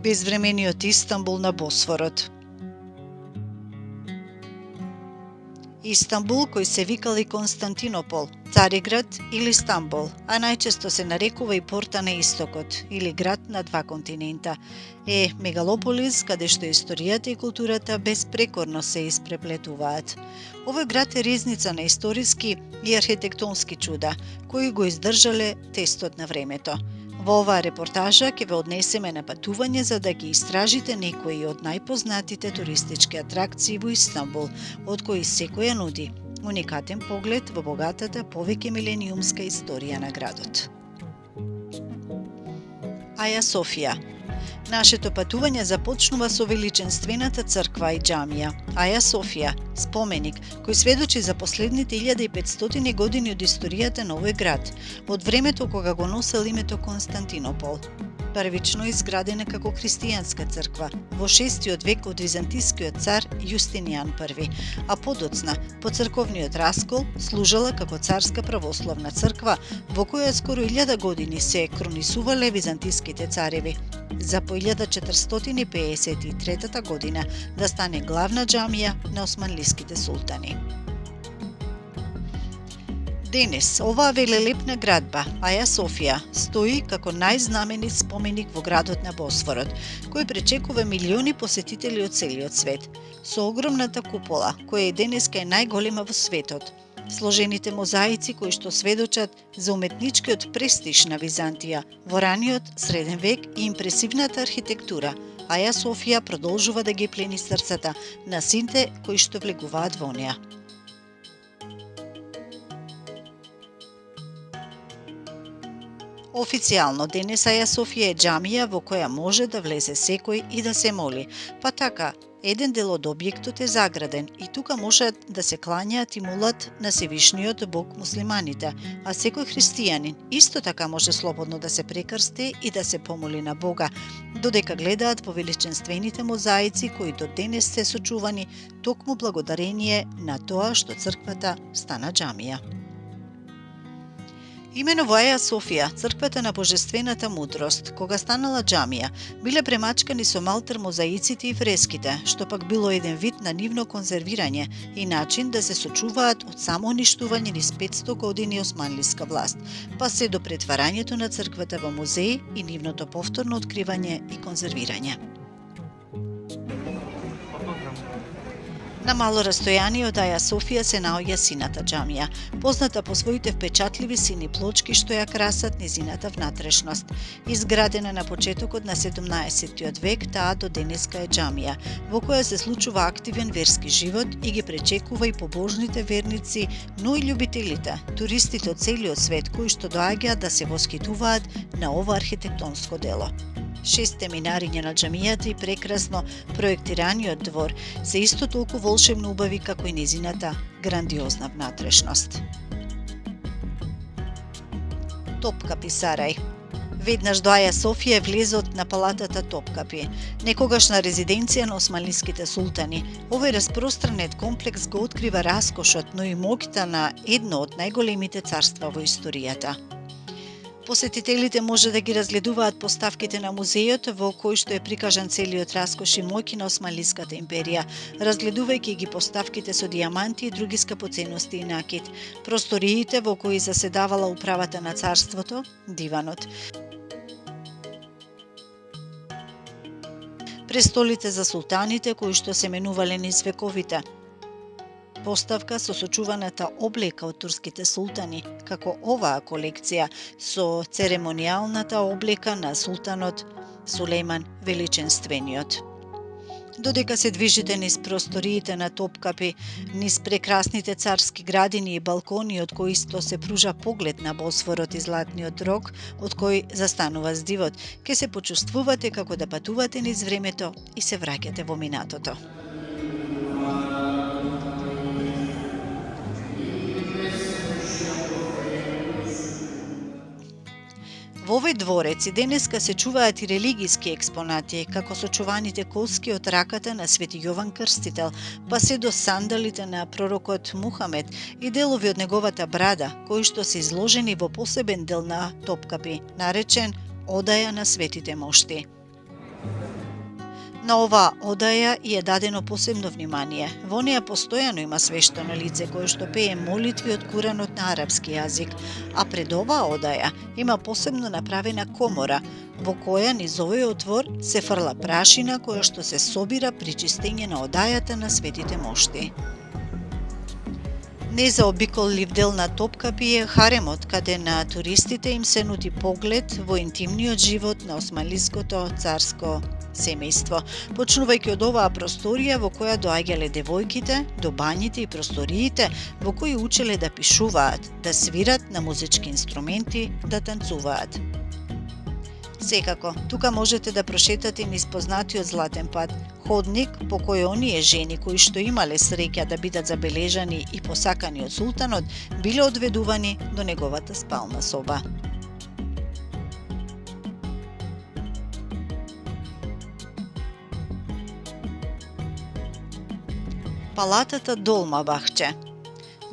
Безвремениот Истанбул на Босфорот. Истанбул, кој се викал и Константинопол, Цариград или Стамбул, а најчесто се нарекува и порта на истокот или град на два континента, е мегалополис каде што историјата и културата безпрекорно се испреплетуваат. Овој град е ризница на историски и архитектонски чуда, кои го издржале тестот на времето. Во оваа репортажа ќе ве однесеме на патување за да ги истражите некои од најпознатите туристички атракции во Истанбул, од кои секоја нуди уникатен поглед во богатата повеќе милениумска историја на градот. Аја Софија. Нашето патување започнува со величенствената црква и џамија, Аја Софија, споменик кој сведочи за последните 1500 години од историјата на овој град, од времето кога го носел името Константинопол. Првично изградена како христијанска црква во 6 век од византискиот цар Јустинијан I, а подоцна, по црковниот раскол, служела како царска православна црква во која скоро 1000 години се кронисувале византиските цареви, за по 1453 година да стане главна џамија на османлиските султани. Денес, оваа велелепна градба, Аја Софија, стои како најзнаменит споменик во градот на Босфорот, кој пречекува милиони посетители од целиот свет, со огромната купола, која и денеска е најголема во светот, сложените мозаици кои што сведочат за уметничкиот престиж на Византија во раниот среден век и импресивната архитектура, Аја Софија продолжува да ги плени срцата на сите кои што влегуваат во неа. Официјално денес Аја Софија е џамија во која може да влезе секој и да се моли, па така еден дел од објектот е заграден и тука можат да се клањаат и молат на Севишниот Бог муслиманите, а секој христијанин исто така може слободно да се прекрсти и да се помоли на Бога, додека гледаат по величенствените мозаици кои до денес се сочувани токму благодарение на тоа што црквата стана џамија. Имено во Аја Софија, црквата на божествената мудрост, кога станала џамија, биле премачкани со малтер мозаиците и фреските, што пак било еден вид на нивно конзервирање и начин да се сочуваат од самоуништување низ 500 години османлиска власт, па се до претварањето на црквата во музеј и нивното повторно откривање и конзервирање. На мало растојание од Аја Софија се наоѓа сината џамија, позната по своите впечатливи сини плочки што ја красат низината внатрешност. Изградена на почетокот на 17 век, таа до денеска е џамија, во која се случува активен верски живот и ги пречекува и побожните верници, но и љубителите, туристите од целиот свет кои што доаѓаат да се воскитуваат на ова архитектонско дело. 6 минариња на џамијата и прекрасно проектираниот двор се исто толку волшебно убави како и низината грандиозна внатрешност. Топкапи Сарај. Веднаш до Аја Софија е влезот на палатата Топкапи, некогашна резиденција на османлиските султани. Овој распространет комплекс го открива раскошот, но и моќта на едно од најголемите царства во историјата. Посетителите може да ги разгледуваат поставките на музејот во кој што е прикажан целиот раскош и моќ на Османлиската империја, разгледувајќи ги поставките со дијаманти и други скапоценности и накит, просториите во кои заседавала управата на царството, диванот, престолите за султаните кои што се менувале низ вековите, поставка со сочуваната облека од турските султани, како оваа колекција со церемонијалната облека на султанот Сулејман Величенствениот. Додека се движите низ просториите на Топкапи, низ прекрасните царски градини и балкони од кои што се пружа поглед на Босфорот и Златниот рог, од кој застанува здивот, ќе се почувствувате како да патувате низ времето и се враќате во минатото. Во овој дворец и денеска се чуваат и религиски експонати, како сочуваните коски од раката на Свети Јован Крстител, па се до сандалите на пророкот Мухамед и делови од неговата брада, кои што се изложени во посебен дел на Топкапи, наречен Одаја на светите мошти. На оваа одаја и е дадено посебно внимание. Во неја постојано има свештено лице кое што пее молитви од Куранот на арапски јазик, а пред оваа одаја има посебно направена комора, во која низ овој отвор се фрла прашина која што се собира при чистење на одајата на светите мошти. Незаобиколлив дел на Топкапи е харемот, каде на туристите им се нуди поглед во интимниот живот на османлиското царско семејство, почнувајќи од оваа просторија во која доаѓале девојките, до бањите и просториите во кои учеле да пишуваат, да свират на музички инструменти, да танцуваат. Секако, тука можете да прошетате низ познатиот златен пат, ходник по кој оние жени кои што имале среќа да бидат забележани и посакани од султанот, биле одведувани до неговата спална соба. Палатата Долмабахче.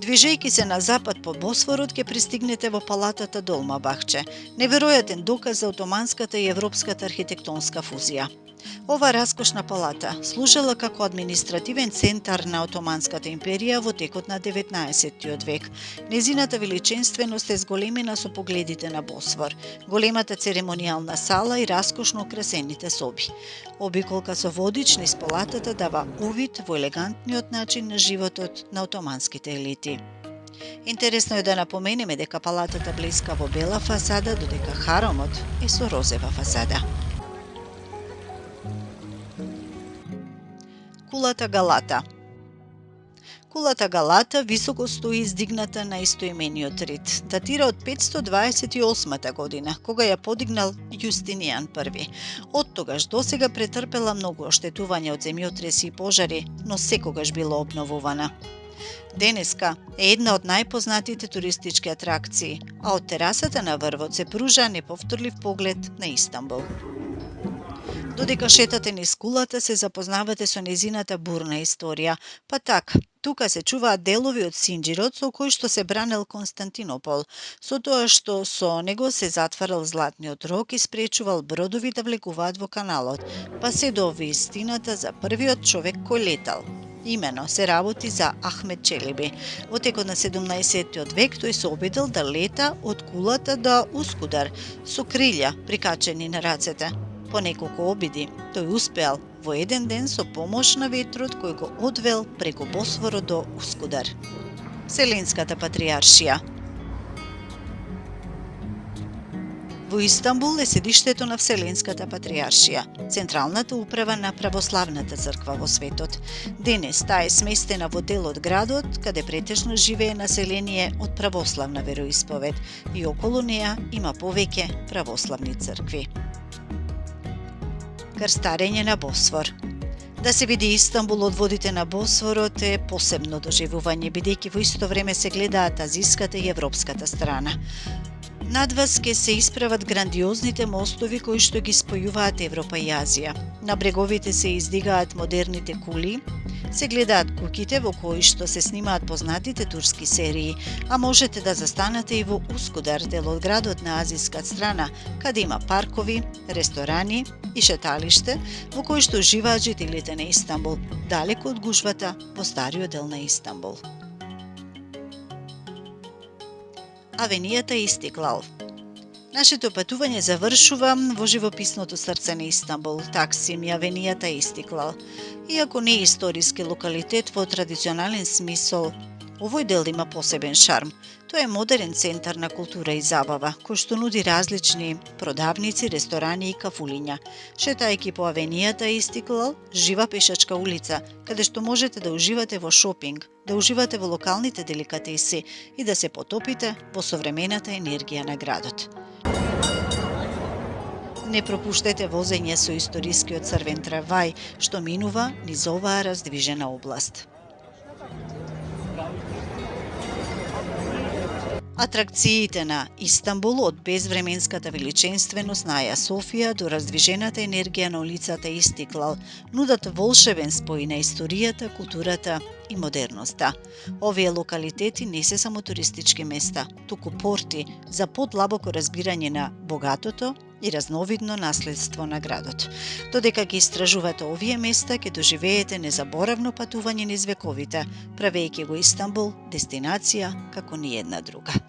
Движејќи се на запад по Босфорот, ќе пристигнете во палатата Долмабахче, неверојатен доказ за отоманската и европската архитектонска фузија. Ова раскошна палата служела како административен центар на Отоманската империја во текот на 19 век. Незината величинственост е зголемена со погледите на Босфор, големата церемонијална сала и раскошно украсените соби. Обиколка со водич низ палатата дава увид во елегантниот начин на животот на отоманските елити. Интересно е да напоменеме дека палатата блеска во бела фасада, додека харомот е со розева фасада. Кулата Галата. Кулата Галата високо стои издигната на истоимениот рид. Датира од 528 година, кога ја подигнал Јустинијан I. Од тогаш досега претрпела многу оштетувања од земјотреси и пожари, но секогаш била обновувана. Денеска е една од најпознатите туристички атракции, а од терасата на врвот се пружа неповторлив поглед на Истанбул. Додека шетате низ кулата, се запознавате со незината бурна историја, па така, тука се чуваат делови од синџирот со кој што се бранел Константинопол, со тоа што со него се затварал златниот рог и спречувал бродови да влегуваат во каналот, па се до вистината за првиот човек кој летал. Имено се работи за Ахмед Челеби. Во текот на 17 век тој се обидел да лета од кулата до Ускудар со крилја прикачени на рацете. По неколку обиди, тој успеал во еден ден со помош на ветрот кој го одвел преку Босфорот до Ускудар. Вселенската патриаршија. Во Истанбул е седиштето на Вселенската патриаршија, централната управа на православната црква во светот. Денес таа е сместена во дел од градот, каде претежно живее население од православна вероисповед и околу неа има повеќе православни цркви. Крстарење на Босфор. Да се види Истанбул од водите на Босфорот е посебно доживување, бидејќи во исто време се гледаат азиската и европската страна. Над вас ке се исправат грандиозните мостови кои што ги спојуваат Европа и Азија. На бреговите се издигаат модерните кули, се гледаат куќите во кои што се снимаат познатите турски серии, а можете да застанете и во Ускудар, дел од градот на азиска страна, каде има паркови, ресторани и шеталиште во кои што живаат жителите на Истанбул, далеку од гужвата во стариот дел на Истанбул. Авенијата Истиклал. Нашето патување завршува во живописното срце на Истанбул, Таксим и авенијата Истиклал. Иако не е историски локалитет во традиционален смисол, овој дел има посебен шарм. Тоа е модерен центар на култура и забава, кој што нуди различни продавници, ресторани и кафулиња. Шетајќи по авенијата Истиклал, жива пешачка улица, каде што можете да уживате во шопинг, да уживате во локалните деликатеси и да се потопите во современата енергија на градот. Не пропуштете возење со историскиот црвен трамвај, што минува низ оваа раздвижена област. Атракциите на Истанбул од безвременската величинственост на Аја Софија до раздвижената енергија на улицата Истиклал нудат волшебен спој на историјата, културата и модерноста. Овие локалитети не се само туристички места, туку порти за подлабоко разбирање на богатото и разновидно наследство на градот. Додека ги истражувате овие места, ќе доживеете незаборавно патување низ вековите, правејќи го Истанбул дестинација како ни една друга.